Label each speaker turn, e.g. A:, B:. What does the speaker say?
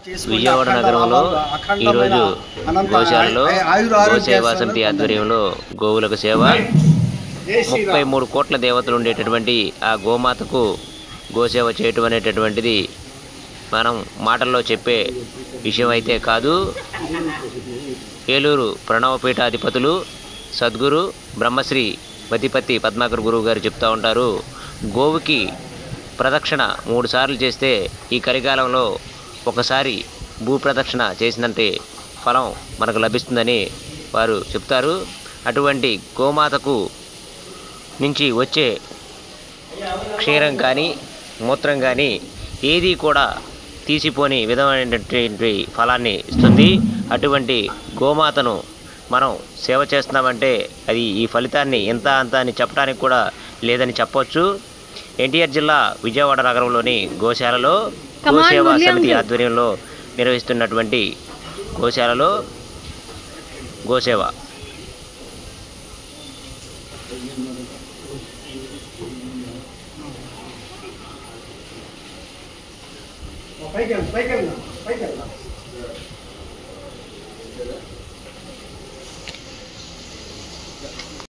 A: విజయవాడ నగరంలో ఈరోజు గోశాలలో గోసేవా సమితి ఆధ్వర్యంలో గోవులకు సేవ 33 కోట్ల దేవతలు ఉండేటటువంటి ఆ గోమాతకు గోసేవ చేయటం అనేటటువంటిది మనం మాటల్లో చెప్పే విషయం అయితే కాదు. ఏలూరు ప్రణవపీఠాధిపతులు సద్గురు బ్రహ్మశ్రీ మతిపత్తి పద్మాకర్ గురువు గారు చెప్తూ ఉంటారు, గోవుకి ప్రదక్షిణ 3 సార్లు చేస్తే ఈ కలికాలంలో ఒకసారి భూప్రదక్షిణ చేసినంతే ఫలం మనకు లభిస్తుందని వారు చెప్తారు. అటువంటి గోమాతకు నుంచి వచ్చే క్షీరం కానీ మూత్రం కానీ ఏది కూడా తీసిపోని విధమైనటువంటి ఫలాన్ని ఇస్తుంది. అటువంటి గోమాతను మనం సేవ చేస్తున్నామంటే అది ఈ ఫలితాన్ని ఎంత అంత అని చెప్పడానికి కూడా లేదని చెప్పవచ్చు. ఎన్టీఆర్ జిల్లా విజయవాడ నగరంలోని గోశాలలో గోసేవా సమితి ఆధ్వర్యంలో నిర్వహిస్తున్నటువంటి గోశాలలో గోసేవ
B: పైకి